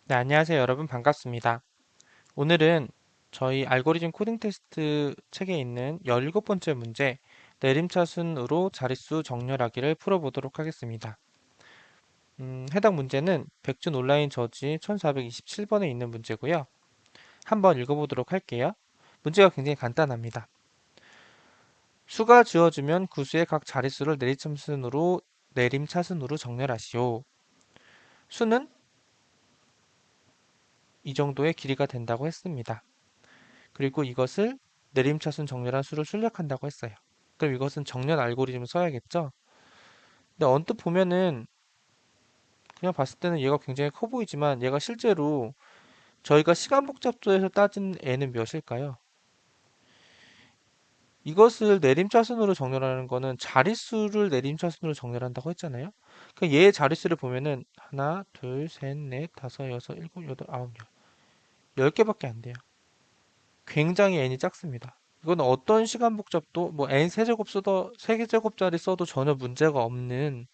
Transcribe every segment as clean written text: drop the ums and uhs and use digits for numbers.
네, 안녕하세요, 여러분. 반갑습니다. 오늘은 저희 알고리즘 코딩 테스트 책에 있는 17번째 문제, 내림차순으로 자릿수 정렬하기를 풀어보도록 하겠습니다. 해당 문제는 백준 온라인 저지 1427번에 있는 문제고요. 한번 읽어보도록 할게요. 문제가 굉장히 간단합니다. 수가 주어지면 구수의 각 자릿수를 내림차순으로 정렬하시오. 수는 이 정도의 길이가 된다고 했습니다. 그리고 이것을 내림차순 정렬한 수를 출력한다고 했어요. 그럼 이것은 정렬 알고리즘을 써야겠죠? 근데 언뜻 보면은 그냥 봤을 때는 얘가 굉장히 커 보이지만 얘가 실제로 저희가 시간 복잡도에서 따진 애는 몇일까요? 이것을 내림차순으로 정렬하는 거는 자릿수를 내림차순으로 정렬한다고 했잖아요. 그러니까 얘의 자릿수를 보면은 하나, 둘, 셋, 넷, 다섯, 여섯, 일곱, 여덟, 아홉, 열 개밖에 안 돼요. 굉장히 n이 작습니다. 이건 어떤 시간 복잡도 뭐 n 세제곱 써도 세제곱짜리 써도 전혀 문제가 없는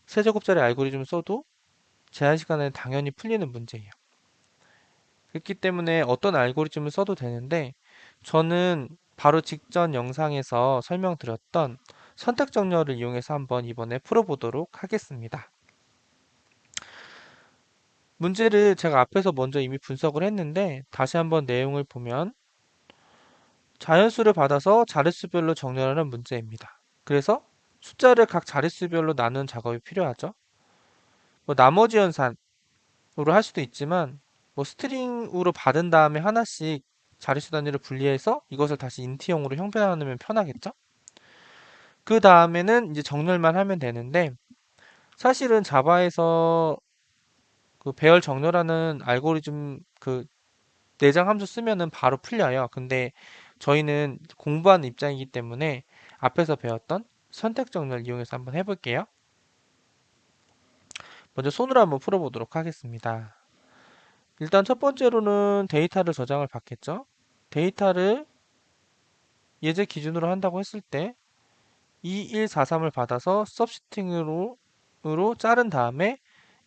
세제곱짜리 알고리즘 써도 제한 시간에 당연히 풀리는 문제예요. 그렇기 때문에 어떤 알고리즘을 써도 되는데 저는 바로 직전 영상에서 설명드렸던 선택 정렬을 이용해서 한번 이번에 풀어보도록 하겠습니다. 문제를 제가 앞에서 먼저 이미 분석을 했는데 다시 한번 내용을 보면 자연수를 받아서 자릿수별로 정렬하는 문제입니다. 그래서 숫자를 각 자릿수별로 나누는 작업이 필요하죠. 뭐 나머지 연산으로 할 수도 있지만 뭐 스트링으로 받은 다음에 하나씩 자릿수 단위를 분리해서 이것을 다시 인트형으로 형변하면 편하겠죠? 그 다음에는 이제 정렬만 하면 되는데 사실은 자바에서 그 배열 정렬하는 알고리즘 그 내장 함수 쓰면은 바로 풀려요. 근데 저희는 공부하는 입장이기 때문에 앞에서 배웠던 선택 정렬 이용해서 한번 해볼게요. 먼저 손으로 한번 풀어보도록 하겠습니다. 일단 첫 번째로는 데이터를 저장을 받겠죠. 데이터를 예제 기준으로 한다고 했을 때 2143을 받아서 서브시팅으로 자른 다음에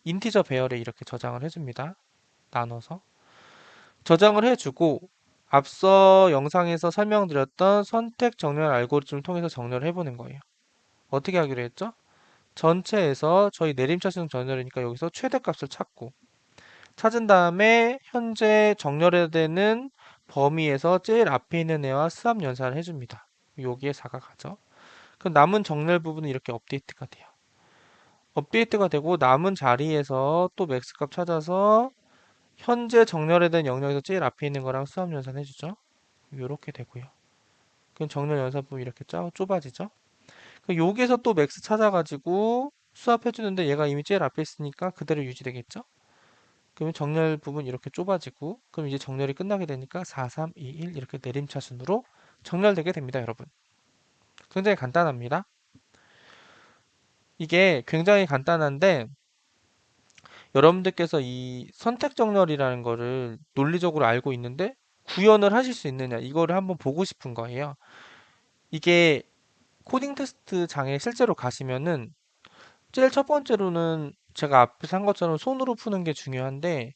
인티저 배열에 이렇게 저장을 해줍니다. 나눠서. 저장을 해주고 앞서 영상에서 설명드렸던 선택 정렬 알고리즘을 통해서 정렬을 해보는 거예요. 어떻게 하기로 했죠? 전체에서 저희 내림차순 정렬이니까 여기서 최대값을 찾은 다음에 현재 정렬해야 되는 범위에서 제일 앞에 있는 애와 수합 연산을 해줍니다. 여기에 4가 가죠. 그럼 남은 정렬 부분은 이렇게 업데이트가 돼요. 업데이트가 되고 남은 자리에서 또 맥스값 찾아서 현재 정렬해야 되는 영역에서 제일 앞에 있는 거랑 수합 연산 해주죠. 이렇게 되고요. 그럼 정렬 연산 부분 이렇게 좁아지죠. 그럼 여기에서 또 맥스 찾아가지고 수합해주는데 얘가 이미 제일 앞에 있으니까 그대로 유지되겠죠. 그러면 정렬 부분 이렇게 좁아지고 그럼 이제 정렬이 끝나게 되니까 4, 3, 2, 1 이렇게 내림차순으로 정렬되게 됩니다, 여러분. 굉장히 간단합니다. 이게 굉장히 간단한데 여러분들께서 이 선택 정렬이라는 거를 논리적으로 알고 있는데 구현을 하실 수 있느냐 이거를 한번 보고 싶은 거예요. 이게 코딩 테스트 장에 실제로 가시면은 제일 첫 번째로는 제가 앞에서 한 것처럼 손으로 푸는 게 중요한데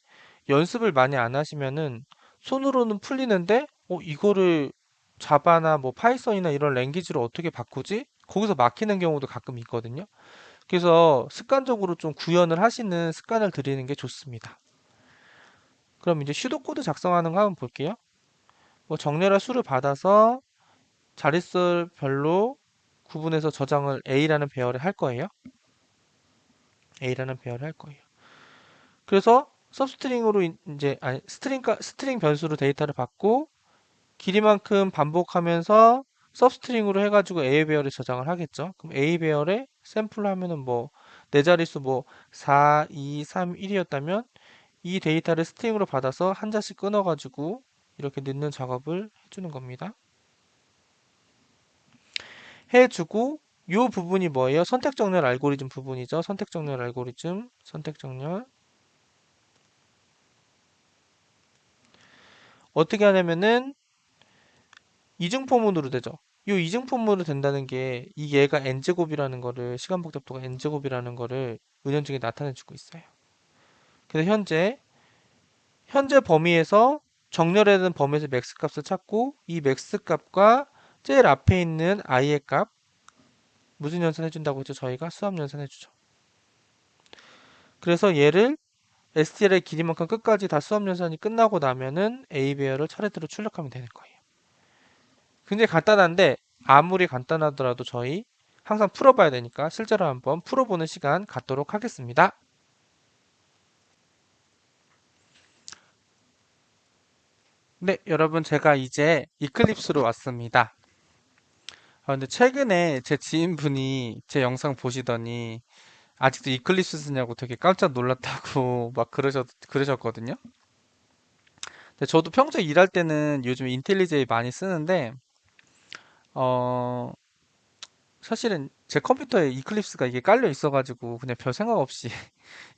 연습을 많이 안 하시면은 손으로는 풀리는데 이거를 자바나 뭐 파이썬이나 이런 랭귀지로 어떻게 바꾸지? 거기서 막히는 경우도 가끔 있거든요. 그래서 습관적으로 좀 구현을 하시는 습관을 들이는 게 좋습니다. 그럼 이제 슈도 코드 작성하는 거 한번 볼게요. 뭐 정렬할 수를 받아서 자릿수별로 구분해서 저장을 A라는 배열에 할 거예요. A라는 배열을 할 거예요. 그래서 서브스트링으로 이제 아니 스트링 변수로 데이터를 받고 길이만큼 반복하면서 서브스트링으로 해가지고 A 배열에 저장을 하겠죠. 그럼 A 배열에 샘플 하면은 뭐 네 자릿수 뭐 4, 2, 3, 1이었다면 이 데이터를 스트링으로 받아서 한 자씩 끊어가지고 이렇게 넣는 작업을 해주는 겁니다. 해주고 이 부분이 뭐예요? 선택 정렬 알고리즘 부분이죠. 선택 정렬 알고리즘, 선택 정렬. 어떻게 하냐면은 이중포문으로 되죠. 이 이중포문으로 된다는 게 이 얘가 n제곱이라는 거를 시간 복잡도가 n제곱이라는 거를 은연중에 나타내 주고 있어요. 그래서 현재 현재 범위에서 정렬해둔 범위에서 맥스 값을 찾고 이 맥스 값과 제일 앞에 있는 i의 값 무슨 연산해준다고 했죠? 저희가 수압 연산해주죠. 그래서 얘를 STL의 길이만큼 끝까지 다 수압 연산이 끝나고 나면은 A 배열을 차례대로 출력하면 되는 거예요. 굉장히 간단한데 아무리 간단하더라도 저희 항상 풀어봐야 되니까 실제로 한번 풀어보는 시간 갖도록 하겠습니다. 네, 여러분 제가 이제 이클립스로 왔습니다. 근데 최근에 제 지인분이 제 영상 보시더니 아직도 이클립스 쓰냐고 되게 깜짝 놀랐다고 막 그러셨거든요. 근데 저도 평소에 일할 때는 요즘 인텔리제이 많이 쓰는데 어, 사실은 제 컴퓨터에 이클립스가 이게 깔려 있어가지고 그냥 별 생각 없이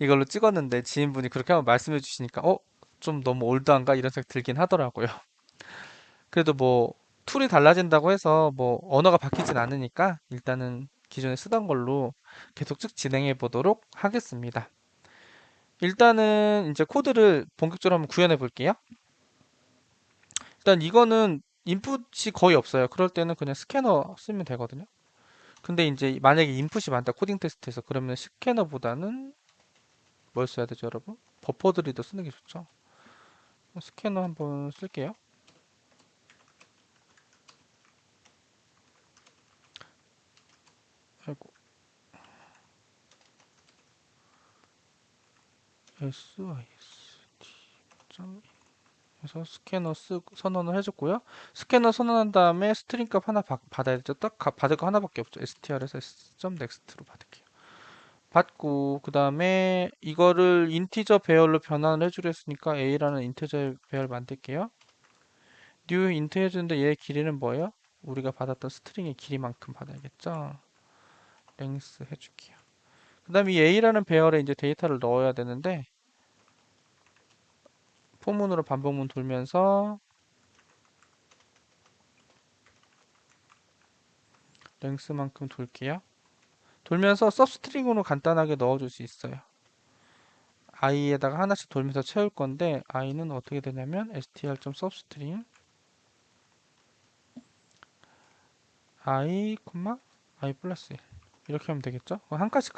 이걸로 찍었는데 지인분이 그렇게 한번 말씀해 주시니까 좀 너무 올드한가 이런 생각 들긴 하더라고요. 그래도 뭐 툴이 달라진다고 해서 뭐 언어가 바뀌진 않으니까 일단은 기존에 쓰던 걸로 계속 쭉 진행해 보도록 하겠습니다. 일단은 이제 코드를 본격적으로 한번 구현해 볼게요. 일단 이거는 인풋이 거의 없어요. 그럴 때는 그냥 스캐너 쓰면 되거든요. 근데 이제 만약에 인풋이 많다 코딩 테스트에서 그러면 스캐너보다는 뭘 써야 되죠, 여러분? 버퍼드리더 쓰는 게 좋죠. 스캐너 한번 쓸게요. 아이고, sys. 그래서 스캐너 선언을 해줬고요. 스캐너 선언한 다음에 스트링 값 하나 받아야 되죠. 딱 받을 거 하나밖에 없죠. str에서 s.next로 받을게요. 받고 그 다음에 이거를 인티저 배열로 변환을 해주려 했으니까 a라는 인티저 배열 만들게요. new int 해주는데 얘의 길이는 뭐예요? 우리가 받았던 스트링의 길이만큼 받아야겠죠. length 해줄게요. 그 다음에 이 a라는 배열에 이제 데이터를 넣어야 되는데 포문으로 반복문 돌면서 length만큼 돌게요. 돌면서 서브스트링으로 간단하게 넣어줄 수 있어요. i에다가 하나씩 돌면서 채울 건데 i는 어떻게 되냐면 str.substring i, i 플러스 1 이렇게 하면 되겠죠? 한 칸씩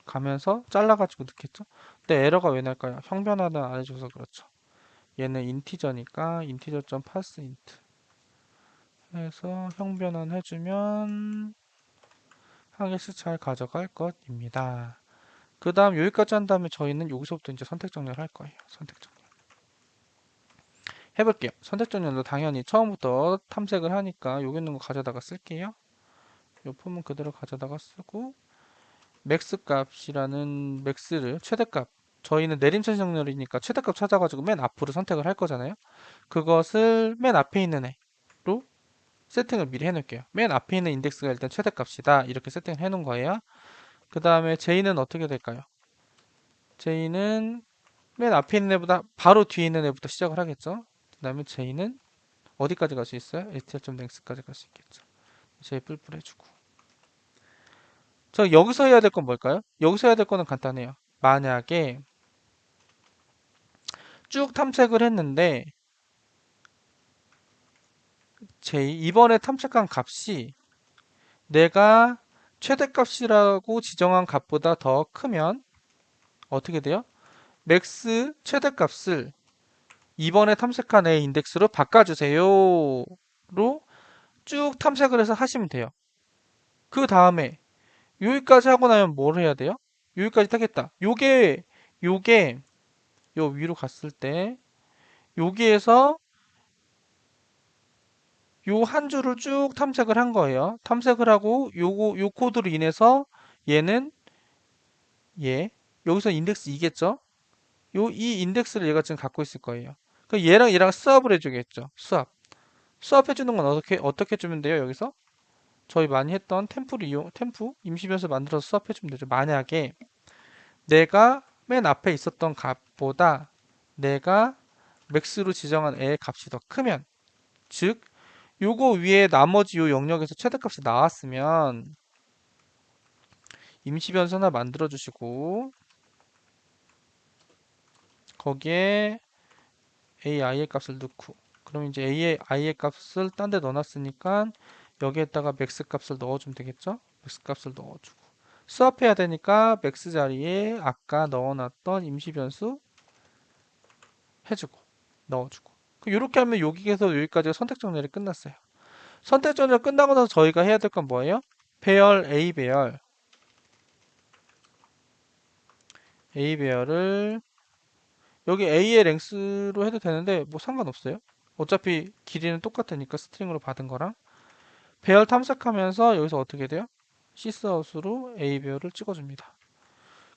가면서 잘라가지고 넣겠죠? 근데 에러가 왜 날까요? 형변화는 안 해줘서 그렇죠. 얘는 인티저니까 integer.parseInt 해서 형변환 해주면 한 개씩 잘 가져갈 것입니다. 그 다음 여기까지 한 다음에 저희는 여기서부터 이제 선택 정렬 할 거예요. 선택 정렬. 해볼게요. 선택 정렬도 당연히 처음부터 탐색을 하니까 여기 있는 거 가져다가 쓸게요. 요 폼은 그대로 가져다가 쓰고 맥스 값이라는 맥스를 최대값 저희는 내림선 정렬이니까 최대값 찾아가지고 맨 앞으로 선택을 할 거잖아요. 그것을 맨 앞에 있는 애로 세팅을 미리 해놓을게요. 맨 앞에 있는 인덱스가 일단 최대값이다. 이렇게 세팅을 해놓은 거예요. 그 다음에 J는 어떻게 될까요? J는 맨 앞에 있는 애보다 바로 뒤에 있는 애부터 시작을 하겠죠. 그 다음에 J는 어디까지 갈 수 있어요? str.next까지 갈 수 있겠죠. J 뿔뿔 해주고. 저 여기서 해야 될 건 뭘까요? 여기서 해야 될 거는 간단해요. 만약에 쭉 탐색을 했는데 J 이번에 탐색한 값이 내가 최대값이라고 지정한 값보다 더 크면 어떻게 돼요? 맥스 최대값을 이번에 탐색한 애 인덱스로 바꿔주세요로 쭉 탐색을 해서 하시면 돼요. 그 다음에 여기까지 하고 나면 뭘 해야 돼요? 여기까지 타겠다. 요게 요 위로 갔을 때 여기에서 요 한 줄을 쭉 탐색을 한 거예요. 탐색을 하고 요 코드로 인해서 얘는 얘 여기서 인덱스 2겠죠? 이 인덱스를 얘가 지금 갖고 있을 거예요. 그 얘랑 수합을 해주겠죠. 수합 해주는 건 어떻게 해주면 돼요? 여기서 저희 많이 했던 템프 임시 변수 만들어서 수합해주면 되죠. 만약에 내가 맨 앞에 있었던 값보다 내가 맥스로 지정한 애의 값이 더 크면, 즉 요거 위에 나머지 요 영역에서 최대값이 나왔으면 임시 변수 하나 만들어 주시고 거기에 ai의 값을 넣고, 그럼 이제 ai의 값을 딴 데 넣어놨으니까 여기에다가 맥스 값을 넣어주면 되겠죠? 맥스 값을 넣어주고, 수합해야 되니까 맥스 자리에 아까 넣어놨던 임시 변수 해주고 넣어주고, 이렇게 하면 여기에서 여기까지가 선택 정렬이 끝났어요. 선택 정렬 끝나고 나서 저희가 해야 될 건 뭐예요? 배열 A 배열을 여기 A의 랭스로 해도 되는데 뭐 상관없어요. 어차피 길이는 똑같으니까 스트링으로 받은 거랑. 배열 탐색하면서 여기서 어떻게 돼요? 시스아웃으로 A 배열을 찍어줍니다.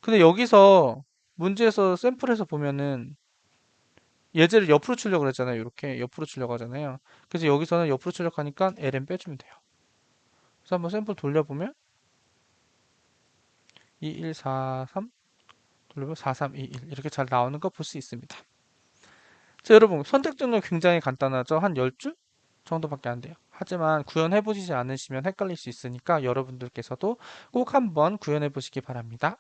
근데 여기서 문제에서 샘플에서 보면은 예제를 옆으로 출력을 했잖아요. 이렇게 옆으로 출력하잖아요. 그래서 여기서는 옆으로 출력하니까 ln 빼주면 돼요. 그래서 한번 샘플 돌려보면 2143 돌려보면 4321 이렇게 잘 나오는 거 볼 수 있습니다. 자, 여러분 선택 정렬 굉장히 간단하죠. 한 10줄 정도밖에 안 돼요. 하지만 구현해 보시지 않으시면 헷갈릴 수 있으니까 여러분들께서도 꼭 한번 구현해 보시기 바랍니다.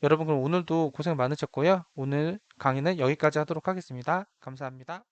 여러분 그럼 오늘도 고생 많으셨고요. 오늘 강의는 여기까지 하도록 하겠습니다. 감사합니다.